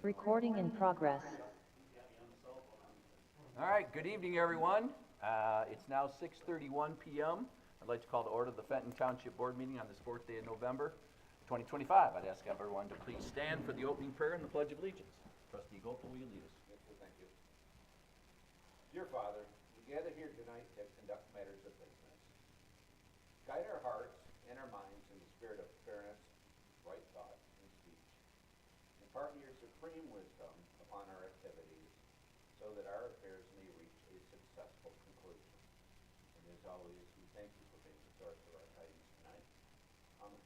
Recording in progress. All right, good evening, everyone. It's now 6:31 p.m. I'd like to call to order the Fenton Township Board meeting on this 4th day of November, 2025. I'd ask everyone to please stand for the opening prayer and the Pledge of Allegiance. Trustee Gopal, will you lead us? Yes, sir, thank you. Dear Father, we gather here tonight to conduct matters of business. Guide our hearts and our minds in the spirit of fairness, right thought, and speech. Impart your supreme wisdom upon our activities so that our affairs may reach a successful conclusion. And as always, we thank you for being the source of our tidings tonight. Amen.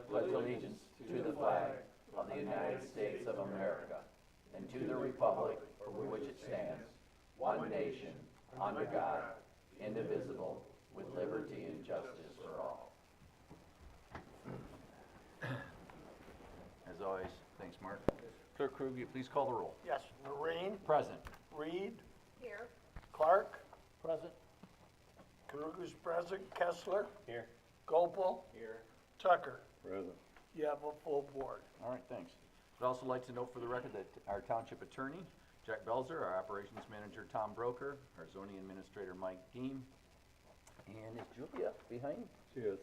Pledge allegiance to the flag of the United States of America and to the republic for which it stands, one nation, under God, indivisible, with liberty and justice for all. As always, thanks, Mark. Clerk Krug, will you please call the roll? Yes, Lorraine, Present. Reed, Here. Clark, Present. Karuga's present, Kessler, Here. Gopal, Here. Tucker. Present. You have a full board. All right, thanks. I'd also like to note for the record that our township attorney, Jack Belzer, our operations manager, Tom Broker, our zoning administrator, Mike Deem, and is Julia behind? Cheers.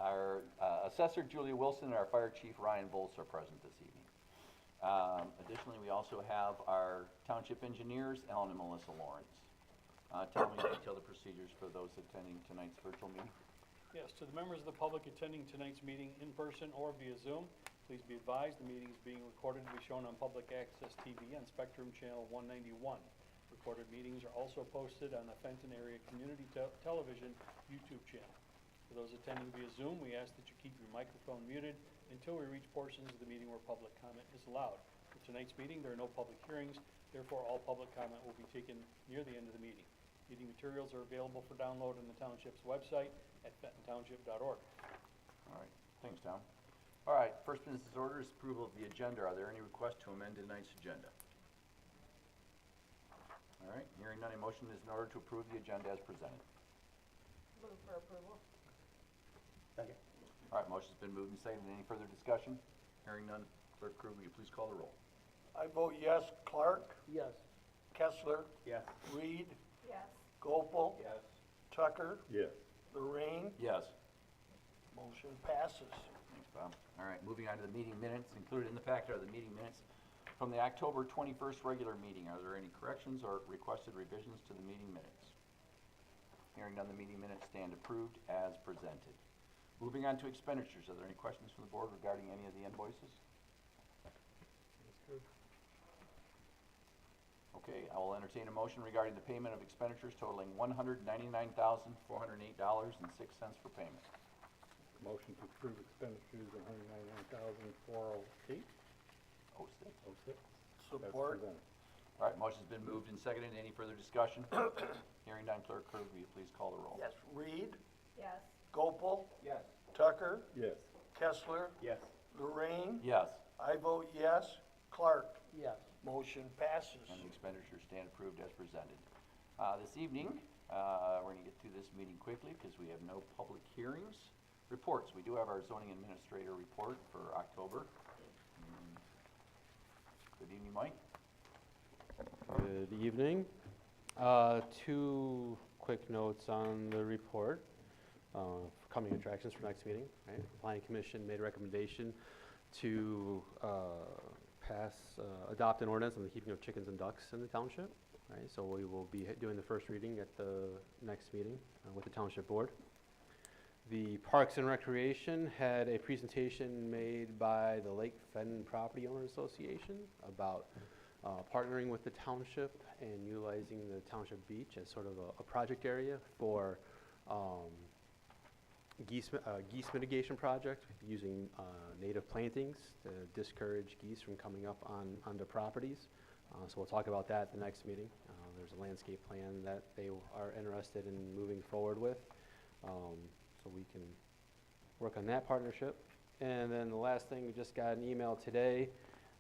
Our assessor, Julia Wilson, and our fire chief, Ryan Volz, are present this evening. Additionally, we also have our township engineers, Ellen and Melissa Lawrence. Tell me detail the procedures for those attending tonight's virtual meeting. Yes, to the members of the public attending tonight's meeting in person or via Zoom, please be advised the meeting is being recorded to be shown on public access TV on Spectrum Channel 191. Recorded meetings are also posted on the Fenton Area Community Television YouTube channel. For those attending via Zoom, we ask that you keep your microphone muted until we reach portions of the meeting where public comment is allowed. For tonight's meeting, there are no public hearings, therefore all public comment will be taken near the end of the meeting. Meeting materials are available for download on the township's website at fentontownship.org. All right, thanks, Tom. All right, first business order is approval of the agenda. Are there any requests to amend tonight's agenda? All right, hearing none, a motion is in order to approve the agenda as presented. Move for approval. Second. All right, motion's been moved and seconded. Any further discussion? Hearing none, Clerk Krug, will you please call the roll? I vote yes, Clark, Yes. Kessler, Yes. Reed, Yes. Gopal, Yes. Tucker, Yes. Lorraine. Yes. Motion passes. Thanks, Bob. All right, moving on to the meeting minutes. Included in the packet are the meeting minutes from the October 21st regular meeting. Are there any corrections or requested revisions to the meeting minutes? Hearing none, the meeting minutes stand approved as presented. Moving on to expenditures. Are there any questions from the board regarding any of the invoices? Okay, I will entertain a motion regarding the payment of expenditures totaling $199,408.06 for payment. Motion to approve expenditures of $199,408. Oh, six. Support. All right, motion's been moved and seconded. Any further discussion? Hearing none, Clerk Krug, will you please call the roll? Yes, Reed, Yes. Gopal, Yes. Tucker, Yes. Kessler, Yes. Lorraine. Yes. I vote yes, Clark. Yes. Motion passes. And the expenditures stand approved as presented. This evening, we're going to get through this meeting quickly because we have no public hearings. Reports. We do have our zoning administrator report for October. Good evening, Mike. Good evening. Two quick notes on the report. Coming attractions for next meeting. Right? The Planning Commission made a recommendation to adopt an ordinance on the keeping of chickens and ducks in the township. Right? So we will be doing the first reading at the next meeting with the Township Board. The Parks and Recreation had a presentation made by the Lake Fenton Property Owners Association about partnering with the township and utilizing the township beach as sort of a project area for geese mitigation project using native plantings to discourage geese from coming up onto properties. So we'll talk about that at the next meeting. There's a landscape plan that they are interested in moving forward with. So we can work on that partnership. And then the last thing, we just got an email today.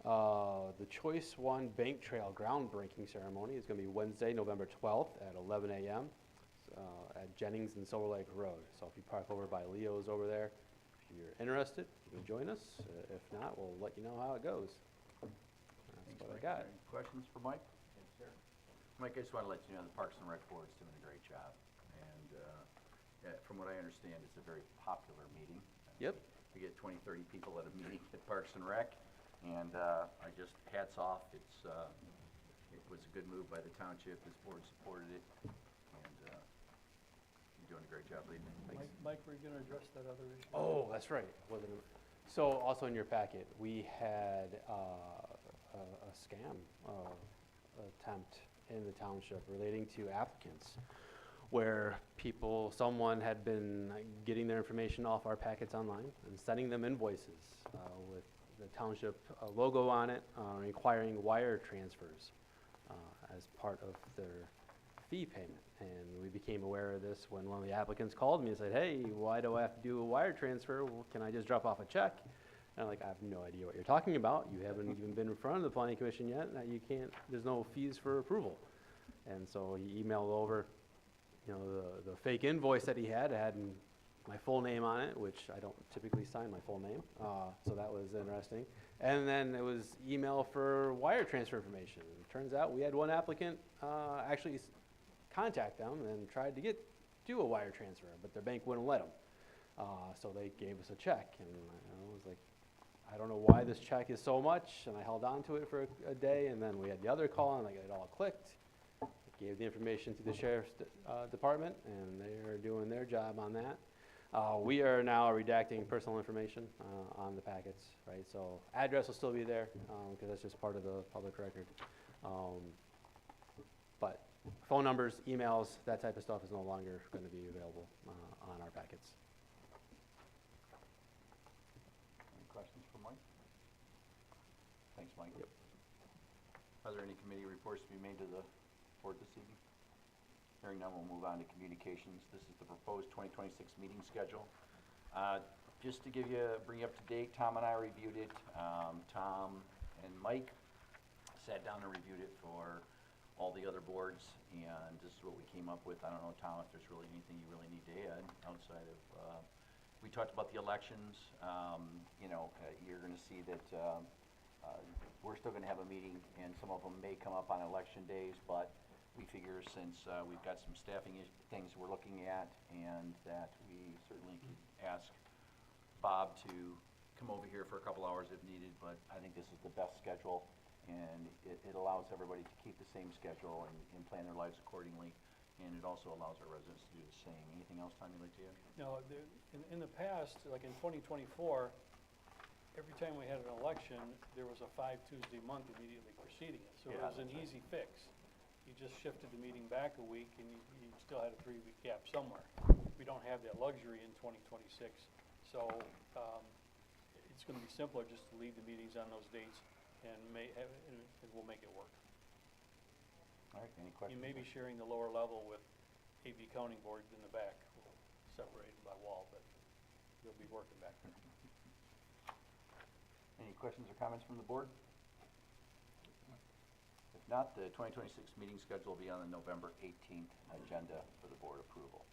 The Choice One Bank Trail groundbreaking ceremony is going to be Wednesday, November 12th at 11 a.m. At Jennings and Silver Lake Road. So if you park over by Leo's over there, If you're interested, you can join us. If not, we'll let you know how it goes. That's what I got. Any questions for Mike? Yes, sir. Mike, I just want to let you know the Parks and Rec Board's doing a great job. And yeah, from what I understand, it's a very popular meeting. Yep. We get 20, 30 people at a meeting at Parks and Rec, and I just, hats off. It was a good move by the township. This board supported it, and you're doing a great job leading it. Mike, were you gonna address that other issue? Oh, that's right. So also in your packet, we had a scam attempt in the township relating to applicants, where someone had been getting their information off our packets online and sending them invoices with the township logo on it, requiring wire transfers as part of their fee payment. And we became aware of this when one of the applicants called me and said, hey, why do I have to do a wire transfer? Well, can I just drop off a check? And I'm like, I have no idea what you're talking about. You haven't even been in front of the planning commission yet. You can't, there's no fees for approval. And so he emailed over, the fake invoice that he had my full name on it, which I don't typically sign my full name. So that was interesting. And then it was email for wire transfer information. And it turns out we had one applicant actually contact them and tried to do a wire transfer, but their bank wouldn't let them. So they gave us a check, and I was like, I don't know why this check is so much, and I held on to it for a day, and then we had the other call, and it all clicked. Gave the information to the sheriff's department, and they are doing their job on that. We are now redacting personal information on the packets, right? So address will still be there, because that's just part of the public record. But phone numbers, emails, that type of stuff is no longer going to be available on our packets. Any questions for Mike? Thanks, Mike. Yep. Are there any committee reports to be made to the board this evening? Hearing none, we'll move on to communications. This is the proposed 2026 meeting schedule. Just to bring you up to date, Tom and I reviewed it. Tom and Mike sat down and reviewed it for all the other boards, and this is what we came up with. I don't know, Tom, if there's really anything you really need to add outside of, we talked about the elections. You're gonna see that we're still gonna have a meeting, and some of them may come up on election days, but we figure since we've got some staffing things we're looking at, and that we certainly could ask Bob to come over here for a couple hours if needed, but I think this is the best schedule, and it allows everybody to keep the same schedule and plan their lives accordingly, and it also allows our residents to do the same. Anything else, Tom, you'd like to add? No, in the past, like in 2024, every time we had an election, there was a 5 Tuesday month immediately preceding it. So it Yeah, was an that's right. easy fix. You just shifted the meeting back a week, and you still had a 3-week gap somewhere. We don't have that luxury in 2026, so it's going to be simpler just to leave the meetings on those dates, and we'll make it work. All right, any questions? You may be sharing the lower level with AV counting boards in the back, separated by wall, but you'll be working back there. Any questions or comments from the board? If not, the 2026 meeting schedule will be on the November 18th agenda for the board approval.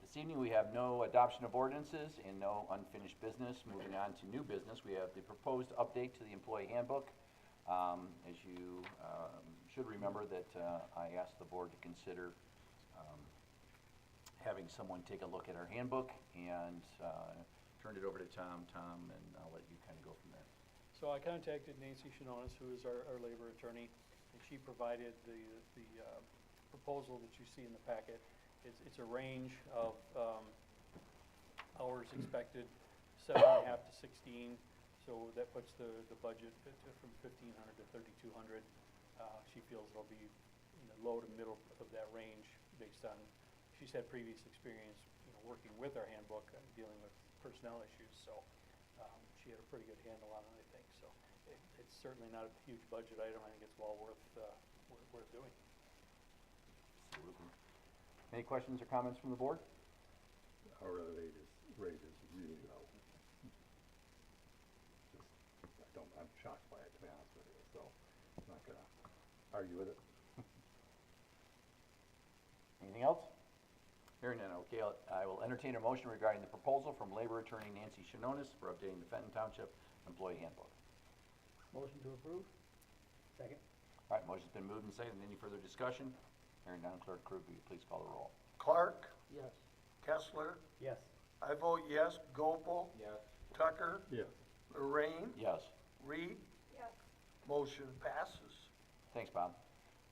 This evening, we have no adoption of ordinances and no unfinished business. Moving on to new business, we have the proposed update to the employee handbook. As you should remember that I asked the board to consider having someone take a look at our handbook, and turned it over to Tom, and I'll let you kind of go from there. So I contacted Nancy Shanonis, who is our labor attorney, and she provided the proposal that you see in the packet. It's a range of hours expected, 7.5 to 16, so that puts the budget from 1,500 to 3,200. She feels it'll be in the low to middle of that range based on, she's had previous experience, working with our handbook, dealing with personnel issues, so she had a pretty good handle on it, I think. So it's certainly not a huge budget item. I think it's well worth doing. Absolutely. Any questions or comments from the board? Our rate is really low. I'm shocked by it, to be honest with you, so I'm not gonna argue with it. Anything else? Hearing none, okay, I will entertain a motion regarding the proposal from labor attorney Nancy Shinonis for updating the Fenton Township Employee Handbook. Motion to approve? Second? All right, motion's been moved and seconded. Any further discussion? Hearing none, Clerk Crew, will you please call the roll? Clark, Yes. Kessler, Yes. I vote yes. Gopel, Yes. Tucker, Yes. Lorraine, Yes. Reed, Yes. motion passes. Thanks, Bob.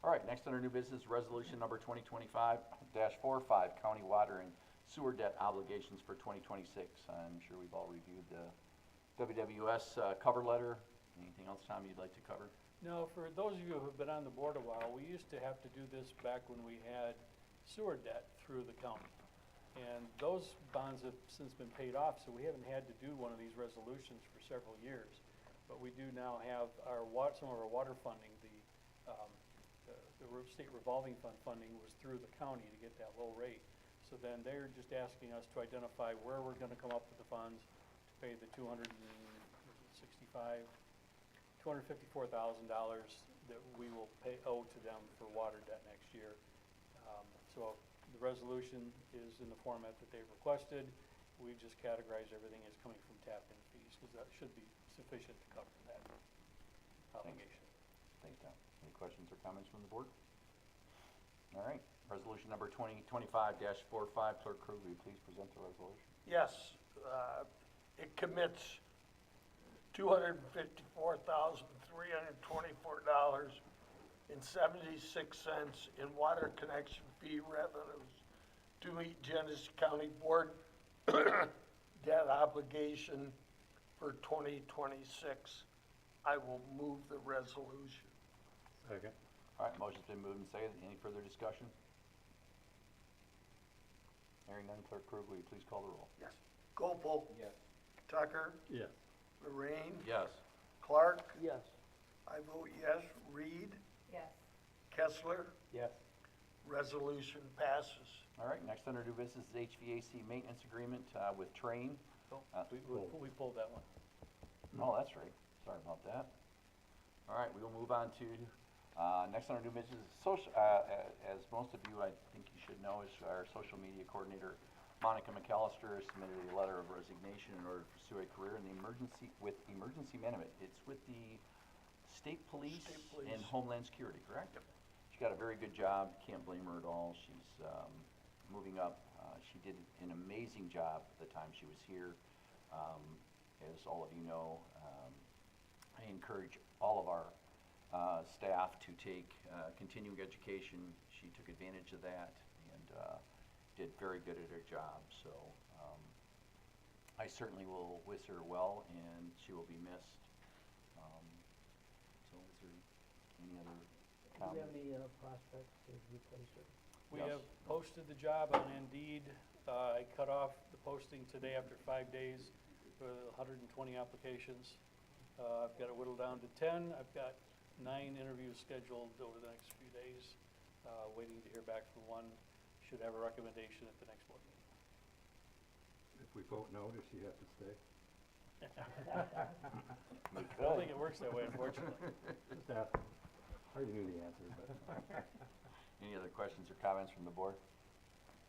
All right, next under new business, resolution number 2025-45, county water and sewer debt obligations for 2026. I'm sure we've all reviewed the WWS cover letter. Anything else, Tom, you'd like to cover? No, for those of you who have been on the board a while, we used to have to do this back when we had sewer debt through the county. And those bonds have since been paid off, so we haven't had to do one of these resolutions for several years. But we do now have some of our water funding, the state revolving fund funding was through the county to get that low rate. So then they're just asking us to identify where we're gonna come up with the funds to pay the $254,000 that we will owe to them for water debt next year. So the resolution is in the format that they've requested. We've just categorized everything as coming from tap-in fees, because that should be sufficient to cover that obligation. Thanks, Tom. Any questions or comments from the board? All right, resolution number 2025-45, Clerk Crew, will you please present the resolution? Yes, it commits $254,324.76 in water connection fee revenues to meet Genesee County Board debt obligation for 2026. I will move the resolution. Second. All right, motion's been moved and seconded. Any further discussion? Hearing none, Clerk Crew, will you please call the roll? Yes. Gopel, Yes. Tucker, Yes. Lorraine, Yes. Clark, Yes. I vote yes. Reed, Yes. Kessler, Yes. resolution passes. All right, next under new business is HVAC maintenance agreement with Train. Oh, Uh, we pulled that one. Oh, that's right. Sorry about that. All right, we will move on to, next on our new business, as most of you, I think you should know, is our social media coordinator, Monica McAllister, has submitted a letter of resignation in order to pursue a career in the emergency management. It's with the state police State police. and Homeland Security, correct? Yep. She got a very good job. Can't blame her at all. She's moving up. She did an amazing job the time she was here. As all of you know, I encourage all of our staff to take continuing education. She took advantage of that and did very good at her job. So I certainly will wish her well, and she will be missed. So is there any other Do we comment? have any prospects to replace her? We Yes. have posted the job on Indeed. I cut off the posting today after 5 days for 120 applications. I've got it whittled down to 10. I've got 9 interviews scheduled over the next few days, waiting to hear back from one. Should have a recommendation at the next board meeting. If we vote no, does she have to stay? I don't think it works that way, unfortunately. Just ask. I already knew the answer, but. Any other questions or comments from the board?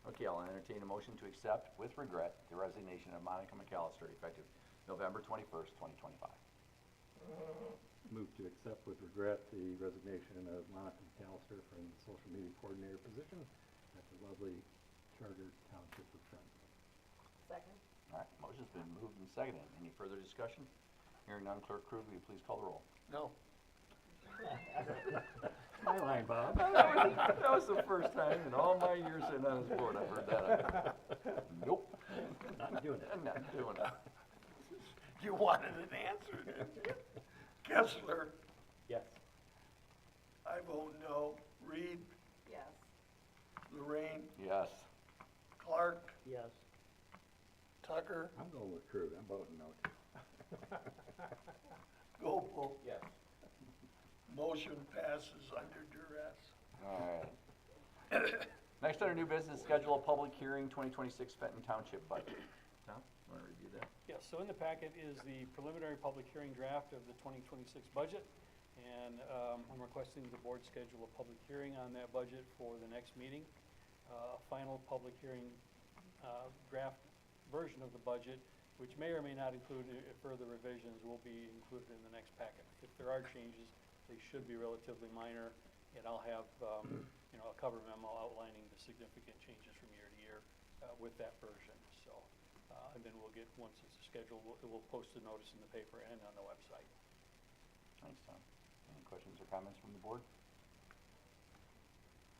Okay, I'll entertain a motion to accept with regret the resignation of Monica McAllister effective November 21st, 2025. Move to accept with regret the resignation of Monica McAllister from the social media coordinator position at the lovely chartered township of Fenton. Second? All right, motion's been moved and seconded. Any further discussion? Hearing none, Clerk Crew, will you please call the roll? No. My line, Bob. That was the first time in all my years sitting on this board I've heard that. Nope. Not doing it. I'm not doing it. You wanted an answer, didn't you? Kessler, Yes. I vote no. Reed, Yes. Lorraine, Yes. Clark, Yes. Tucker, I'm going with Crew. I'm voting no too. Gopel. Yes. Motion passes under duress. All right. Next under new business, schedule a public hearing, 2026 Fenton Township budget. Tom, you want to review that? Yes, so in the packet is the preliminary public hearing draft of the 2026 budget, and I'm requesting the board schedule a public hearing on that budget for the next meeting. a final public hearing draft version of the budget, which may or may not include further revisions, will be included in the next packet. If there are changes, they should be relatively minor, and I'll have, a cover memo outlining the significant changes from year to year with that version. So, and then we'll get, once it's scheduled, we'll post a notice in the paper and on the website. Thanks, Tom. Any questions or comments from the board?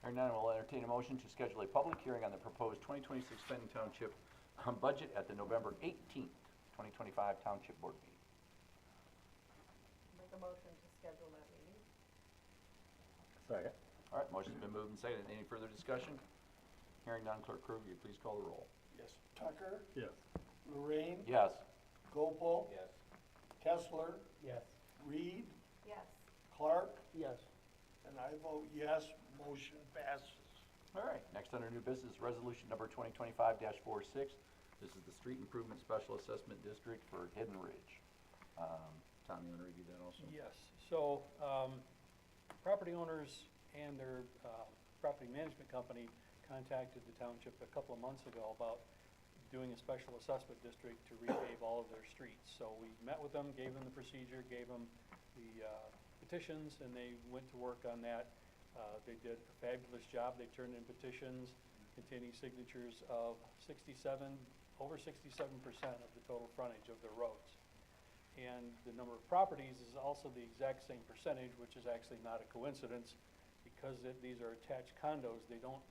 Hearing none, we'll entertain a motion to schedule a public hearing on the proposed 2026 Fenton Township budget at the November 18th, 2025 Township Board meeting. Make a motion to schedule that meeting. Second. All right, motion's been moved and seconded. Any further discussion? Hearing none, Clerk Krug, will you please call the roll? Yes. Tucker, Yes. Lorraine, Yes. Gopal, Yes. Kessler, Yes. Reed, Yes. Clark, Yes. and I vote yes, motion passes. All right, next under new business, resolution number 2025-46. This is the Street Improvement Special Assessment District for Hidden Ridge. Tom, you want to review that also? Yes, so, property owners and their, property management company contacted the township a couple of months ago about doing a special assessment district to repave all of their streets. So we met with them, gave them the procedure, gave them the, petitions, and they went to work on that. They did a fabulous job. They turned in petitions containing signatures of over 67% of the total frontage of their roads. And the number of properties is also the exact same percentage, which is actually not a coincidence, because these are attached condos, they don't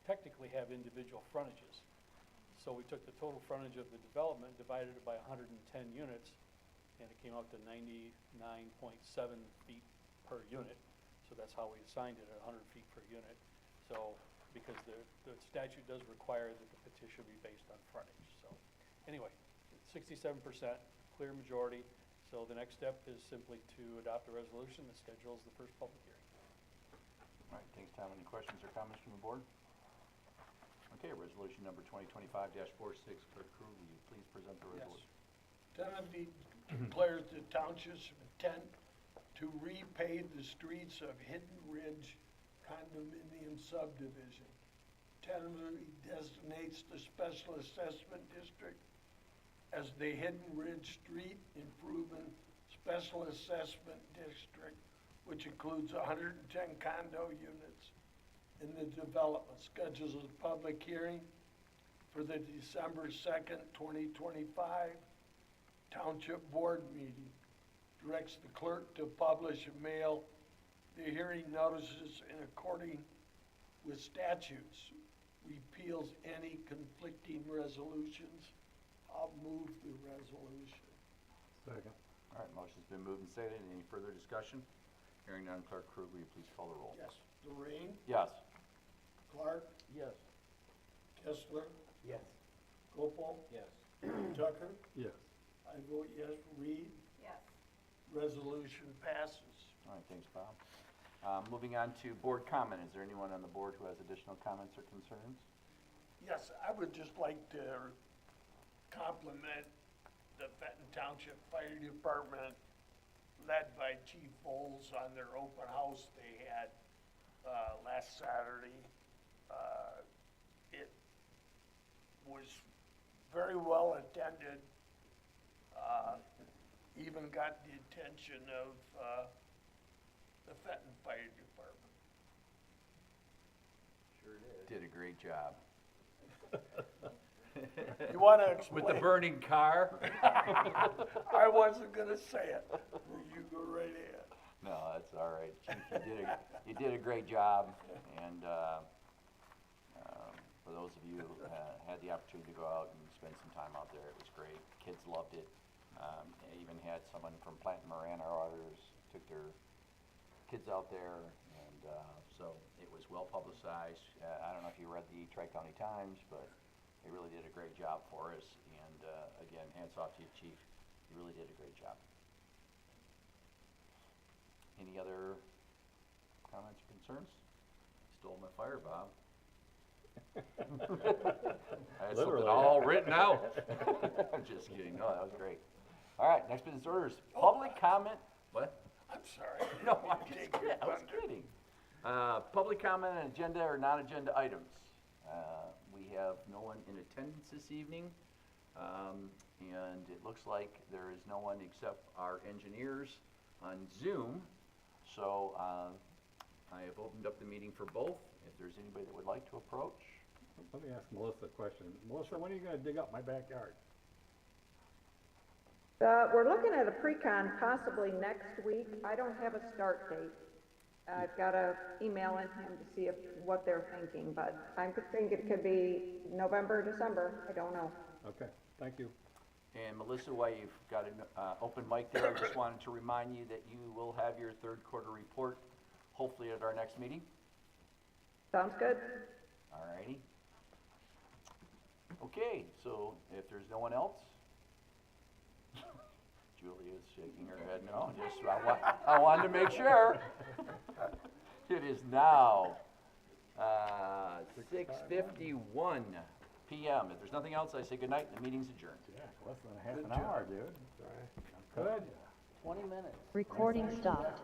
technically have individual frontages. So we took the total frontage of the development, divided it by 110 units, and it came out to 99.7 feet per unit. So that's how we assigned it, at 100 feet per unit. So, because the statute does require that the petition be based on frontage. So, anyway, 67%, clear majority. So the next step is simply to adopt a resolution that schedules the first public hearing. All right, thanks, Tom. Any questions or comments from the board? Okay, resolution number 2025-46. Clerk Krug, will you please present the resolution? Tentatively declares the township's intent to repave the streets of Hidden Ridge condominium subdivision. Tentatively designates the special assessment district as the Hidden Ridge Street Improvement Special Assessment District, which includes 110 condo units in the development. Schedules a public hearing for the December 2nd, 2025 Township Board meeting. Directs the clerk to publish and mail the hearing notices in accordance with statutes. Repeals any conflicting resolutions. I'll move the resolution. Second. All right, motion's been moved and seconded. Any further discussion? Hearing none, Clerk Krug, will you please call the roll? Yes. Lorraine, Yes. Clark, Yes. Kessler, Yes. Gopal, Yes. Tucker. Yes. I vote yes. Reed, Yes. resolution passes. All right, thanks, Bob. Moving on to board comment. Is there anyone on the board who has additional comments or concerns? Yes, I would just like to compliment the Fenton Township Fire Department, led by Chief Bowles, on their open house they had last Saturday. It was very well attended, even got the attention of the Fenton Fire Department. Sure did. Did a great job. You want to explain? With the burning car? I wasn't gonna say it. You go right ahead. No, that's all right. Chief, you did a great job, and for those of you who had the opportunity to go out and spend some time out there, it was great. Kids loved it. I even had someone from Plant Moran or others took their kids out there, and so it was well publicized. I don't know if you read the Tri-County Times, but they really did a great job for us, and again, hats off to you, Chief. You really did a great job. Any other comments or concerns? Stole my fire, Bob. I had something Literally. all written out. I'm just kidding. No, that was great. All right, next business order is public comment. What? I'm sorry. No, I'm just Take kidding. your I was thunder. kidding. Public comment on agenda or non-agenda items. We have no one in attendance this evening, and it looks like there is no one except our engineers on Zoom. So I have opened up the meeting for both. If there's anybody that would like to approach. Let me ask Melissa a question. Melissa, when are you gonna dig up my backyard? We're looking at a pre-con possibly next week. I don't have a start date. I've got to email in him to see what they're thinking, but I could think it could be November, December, I don't know. Okay, thank you. And Melissa, while you've got an open mic there, I just wanted to remind you that you will have your third quarter report hopefully at our next meeting. Sounds good? All righty. Okay, so if there's no one else, Julie is shaking her head no, just, I wanted to make sure. It is now, 6:51 PM. If there's nothing else, I say goodnight and the meeting's adjourned. Yeah, less than a half an hour, dude. Good. 20 minutes. Recording stopped.